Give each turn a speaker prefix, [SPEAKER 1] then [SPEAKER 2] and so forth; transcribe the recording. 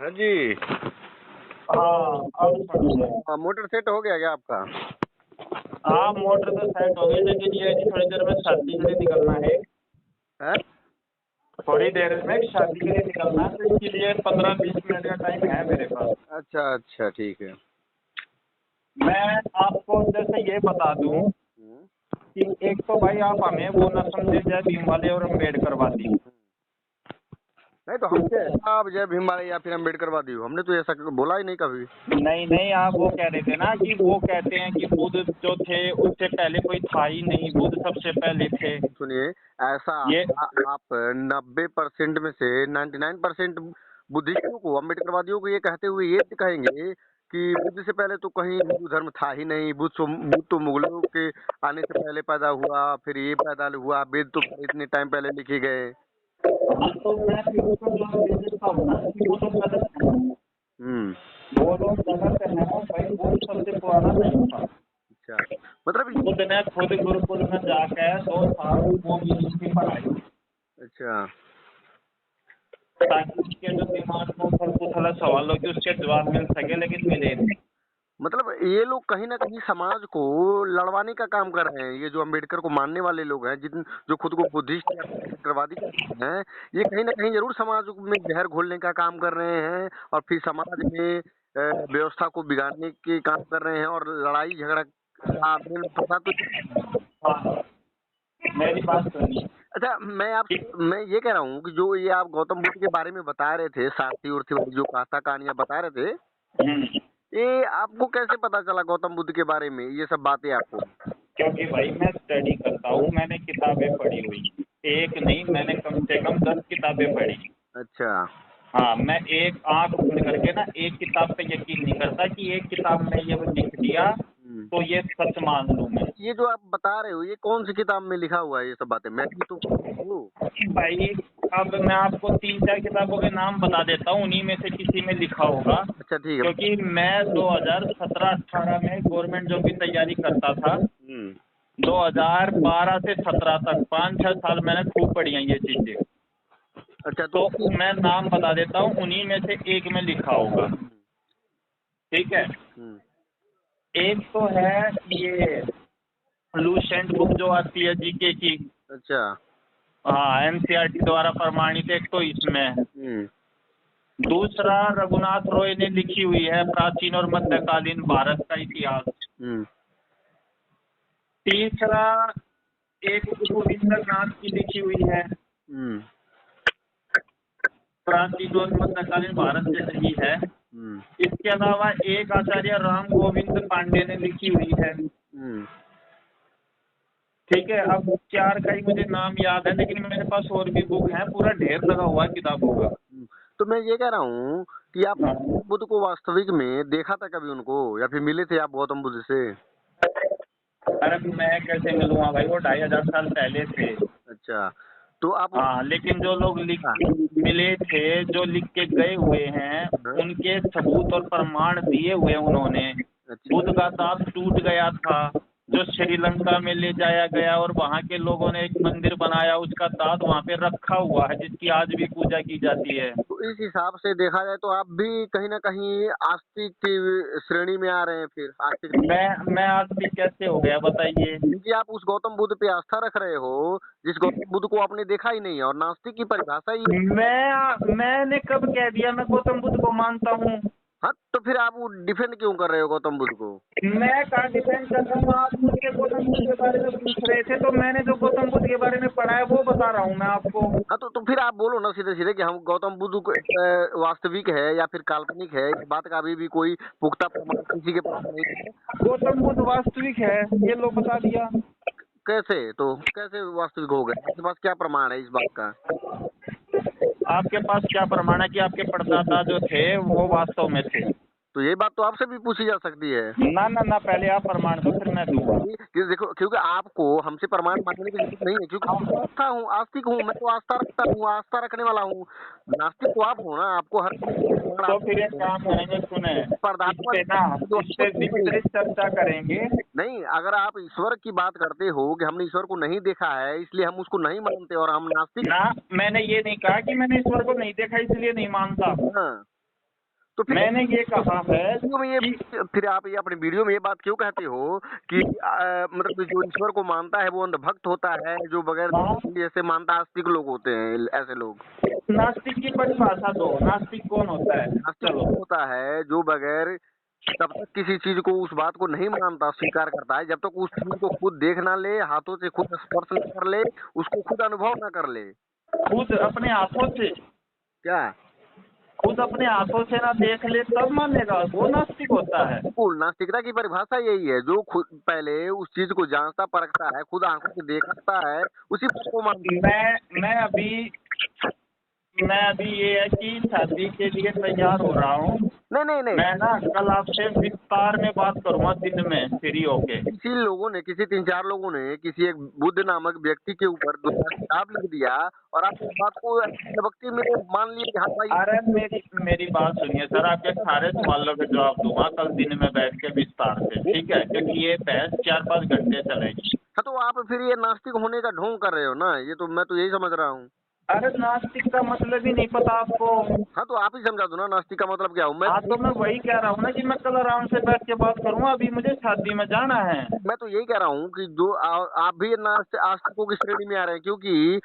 [SPEAKER 1] हाँ जी।
[SPEAKER 2] हाँ, अब समझे।
[SPEAKER 1] मोटर सेट हो गया क्या आपका?
[SPEAKER 2] हाँ, मोटर तो सेट हो गई, लेकिन ये है कि थोड़ी देर में शादी के लिए निकलना है।
[SPEAKER 1] है?
[SPEAKER 2] थोड़ी देर में शादी के लिए निकलना है, तो इसके लिए 15-20 मिनट का टाइम है मेरे पास।
[SPEAKER 1] अच्छा अच्छा, ठीक है।
[SPEAKER 2] मैं आपको जैसे ये बता दूं कि एक तो भाई आप हमें वो न समझे जय भीम वाले और अम्बेडकर वादी।
[SPEAKER 1] नहीं तो हमसे आप जय भीम वाले या फिर अम्बेडकरवादी हो, हमने तो ऐसा बोला ही नहीं कभी।
[SPEAKER 2] नहीं नहीं, आप वो कह रहे थे ना कि वो कहते हैं कि बुद्ध जो थे उससे पहले कोई था ही नहीं, बुद्ध सबसे पहले थे।
[SPEAKER 1] सुनिए, ऐसा
[SPEAKER 2] ये
[SPEAKER 1] आप 90% में से 99% बुद्धिस्टों को, अम्बेडकरवादियों को ये कहते हुए ये कहेंगे कि बुद्ध से पहले तो कहीं हिंदू धर्म था ही नहीं, बुद्ध तो मुगलों के आने से पहले पैदा हुआ, फिर ये पैदा हुआ, वेद तो इतने टाइम पहले लिखे गए।
[SPEAKER 2] तो मैं फिर उसको जवाब दे देता हूँ ना कि वो तो गलत है। वो लोग गलत है भाई, वो सबसे पुराना नहीं था।
[SPEAKER 1] अच्छा, मतलब
[SPEAKER 2] बुद्ध ने खुद गुरुकुल में जाकर 2 साल वो की पढ़ाई,
[SPEAKER 1] अच्छा,
[SPEAKER 2] ताकि उसके जो दिमाग में उथल-पुथल सवालों के उसके जवाब मिल सके, लेकिन मिले नहीं।
[SPEAKER 1] मतलब ये लोग कहीं ना कहीं समाज को लड़वाने का काम कर रहे हैं। ये जो अम्बेडकर को मानने वाले लोग हैं, जिन जो खुद को बुद्धिस्ट या अम्बेडकरवादी कहते हैं, ये कहीं ना कहीं जरूर समाज में जहर घोलने का काम कर रहे हैं और फिर समाज में व्यवस्था को बिगाड़ने के काम कर रहे हैं और लड़ाई झगड़ा का मेन पता तो।
[SPEAKER 2] हाँ, मेरी बात सुनिए।
[SPEAKER 1] अच्छा, मैं ये कह रहा हूँ कि जो ये आप गौतम बुद्ध के बारे में बता रहे थे, सारथी उर्थी वाली जो कथा कहानियां बता रहे थे, ये आपको कैसे पता चला गौतम बुद्ध के बारे में ये सब बातें आपको?
[SPEAKER 2] क्योंकि भाई मैं स्टडी करता हूँ, मैंने किताबें पढ़ी हुई, एक नहीं मैंने कम से कम 10 किताबें पढ़ी।
[SPEAKER 1] अच्छा।
[SPEAKER 2] हाँ, मैं एक आंख बंद करके ना एक किताब पे यकीन नहीं करता कि एक किताब में ये लिख दिया तो ये सच मान लूं मैं।
[SPEAKER 1] ये जो आप बता रहे हो, ये कौन सी किताब में लिखा हुआ है ये सब बातें? मैं भी तो हूँ।
[SPEAKER 2] भाई अब मैं आपको 3-4 किताबों के नाम बता देता हूँ, उन्हीं में से किसी में लिखा होगा।
[SPEAKER 1] अच्छा, ठीक है।
[SPEAKER 2] क्योंकि मैं 2017-18 में गवर्नमेंट जॉब की तैयारी करता था। 2012 से 17 तक 5-6 साल मैंने खूब पढ़ी हैं ये चीजें।
[SPEAKER 1] अच्छा,
[SPEAKER 2] तो मैं नाम बता देता हूँ, उन्हीं में से एक में लिखा होगा। ठीक है। एक तो है ये लूसेंट बुक जो आती है जीके की।
[SPEAKER 1] अच्छा।
[SPEAKER 2] हाँ, एनसीईआरटी द्वारा प्रमाणित, एक तो इसमें। दूसरा रघुनाथ रॉय ने लिखी हुई है प्राचीन और मध्यकालीन भारत का इतिहास। तीसरा एक गोविंदनाथ की लिखी हुई है प्राचीन और मध्यकालीन भारत से सही है। इसके अलावा एक आचार्य राम गोविंद पांडे ने लिखी हुई है। ठीक है। अब 4 का ही मुझे नाम याद है, लेकिन मेरे पास और भी बुक है, पूरा ढेर लगा हुआ है किताबों का।
[SPEAKER 1] तो मैं ये कह रहा हूँ कि आप बुद्ध को वास्तविक में देखा था कभी उनको, या फिर मिले थे आप गौतम बुद्ध से?
[SPEAKER 2] अरे मैं कैसे मिलूंगा भाई, वो 2500 साल पहले थे।
[SPEAKER 1] अच्छा, तो आप
[SPEAKER 2] हाँ, लेकिन जो लोग मिले थे, जो लिख के गए हुए हैं, उनके सबूत और प्रमाण दिए हुए उन्होंने। बुद्ध का दांत टूट गया था, जो श्रीलंका में ले जाया गया और वहाँ के लोगों ने एक मंदिर बनाया, उसका दांत वहाँ पे रखा हुआ है, जिसकी आज भी पूजा की जाती है।
[SPEAKER 1] तो इस हिसाब से देखा जाए तो आप भी कहीं ना कहीं आस्तिक की श्रेणी में आ रहे हैं फिर। आस्तिक
[SPEAKER 2] मैं आस्तिक कैसे हो गया बताइए?
[SPEAKER 1] क्योंकि आप उस गौतम बुद्ध पे आस्था रख रहे हो जिस गौतम बुद्ध को आपने देखा ही नहीं है, और नास्तिक की परिभाषा ही।
[SPEAKER 2] मैंने कब कह दिया मैं गौतम बुद्ध को मानता हूँ?
[SPEAKER 1] हाँ, तो फिर आप वो डिफेंड क्यों कर रहे हो गौतम बुद्ध को?
[SPEAKER 2] मैं कहाँ डिफेंड कर रहा हूँ? आप मुझसे गौतम बुद्ध के बारे में पूछ रहे थे, तो मैंने जो गौतम बुद्ध के बारे में पढ़ा है वो बता रहा हूँ मैं आपको।
[SPEAKER 1] हाँ, तो फिर आप बोलो ना सीधे सीधे कि हम गौतम बुद्ध को वास्तविक है या फिर काल्पनिक है। इस बात का अभी भी कोई पुख्ता प्रमाण किसी के पास नहीं है।
[SPEAKER 2] गौतम बुद्ध वास्तविक है, ये लो बता दिया।
[SPEAKER 1] कैसे वास्तविक हो गए? आपके पास क्या प्रमाण है इस बात का?
[SPEAKER 2] आपके पास क्या प्रमाण है कि आपके परदादा जो थे वो वास्तव में थे?
[SPEAKER 1] तो ये बात तो आपसे भी पूछी जा सकती है।
[SPEAKER 2] ना ना ना, पहले आप प्रमाण दो फिर मैं दूंगा।
[SPEAKER 1] देखो, क्योंकि आपको हमसे प्रमाण मांगने की जरूरत नहीं है, क्योंकि मैं आस्था हूँ, आस्तिक हूँ, मैं तो आस्था रखता हूँ, आस्था रखने वाला हूँ। नास्तिक तो आप हो ना, आपको हर
[SPEAKER 2] तो फिर एक काम करेंगे, सुने, इस पे विस्तृत चर्चा करेंगे।
[SPEAKER 1] नहीं, अगर आप ईश्वर की बात करते हो कि हमने ईश्वर को नहीं देखा है इसलिए हम उसको नहीं मानते और हम नास्तिक।
[SPEAKER 2] ना, मैंने ये नहीं कहा कि मैंने ईश्वर को नहीं देखा इसलिए नहीं मानता।
[SPEAKER 1] हाँ। तो फिर
[SPEAKER 2] मैंने ये कहा है
[SPEAKER 1] वीडियो में ये फिर आप ये अपनी वीडियो में ये बात क्यों कहते हो कि मतलब जो ईश्वर को मानता है वो अंधभक्त होता है, जो बगैर जैसे मानता आस्तिक लोग होते हैं, ऐसे लोग।
[SPEAKER 2] नास्तिक की परिभाषा दो, नास्तिक कौन होता है?
[SPEAKER 1] नास्तिक
[SPEAKER 2] चलो,
[SPEAKER 1] वो होता है जो बगैर तब तक किसी चीज को, उस बात को नहीं मानता, स्वीकार करता है, जब तक उस चीज को खुद देख ना ले, हाथों से खुद स्पर्श न कर ले, उसको खुद अनुभव न कर ले।
[SPEAKER 2] खुद अपने हाथों से,
[SPEAKER 1] क्या?
[SPEAKER 2] खुद अपने हाथों से ना देख ले तब मानेगा, वो नास्तिक होता है।
[SPEAKER 1] बिल्कुल, नास्तिकता की परिभाषा यही है, जो खुद पहले उस चीज को जानता परखता है, खुद आंखों से देखता है, उसी को मानता है।
[SPEAKER 2] मैं अभी ये है कि शादी के लिए तैयार हो रहा हूँ।
[SPEAKER 1] नहीं
[SPEAKER 2] मैं ना कल आपसे विस्तार में बात करूंगा दिन में फ्री होके।
[SPEAKER 1] किसी 3-4 लोगों ने किसी एक बुद्ध नामक व्यक्ति के ऊपर किताब लिख दिया और आप इस बात को भक्ति में मान लिए कि हाँ भाई।
[SPEAKER 2] अरे मेरी बात सुनिए सर, आपके सारे सवालों के जवाब दूंगा कल दिन में बैठ के विस्तार से, ठीक है? क्योंकि ये बहस 4-5 घंटे चलेगी।
[SPEAKER 1] हाँ, तो आप फिर ये नास्तिक होने का ढोंग कर रहे हो ना, ये तो मैं तो यही समझ रहा हूँ।
[SPEAKER 2] अरे नास्तिक का मतलब ही नहीं पता आपको?
[SPEAKER 1] हाँ, तो आप ही समझा दो ना नास्तिक का मतलब क्या हूँ।
[SPEAKER 2] हाँ, तो मैं वही कह रहा हूँ ना कि मैं कल आराम से बैठ के बात करूंगा, अभी मुझे शादी में जाना है।
[SPEAKER 1] मैं तो यही कह रहा हूँ कि जो आप भी नास्तिकों की श्रेणी में आ रहे हैं, क्योंकि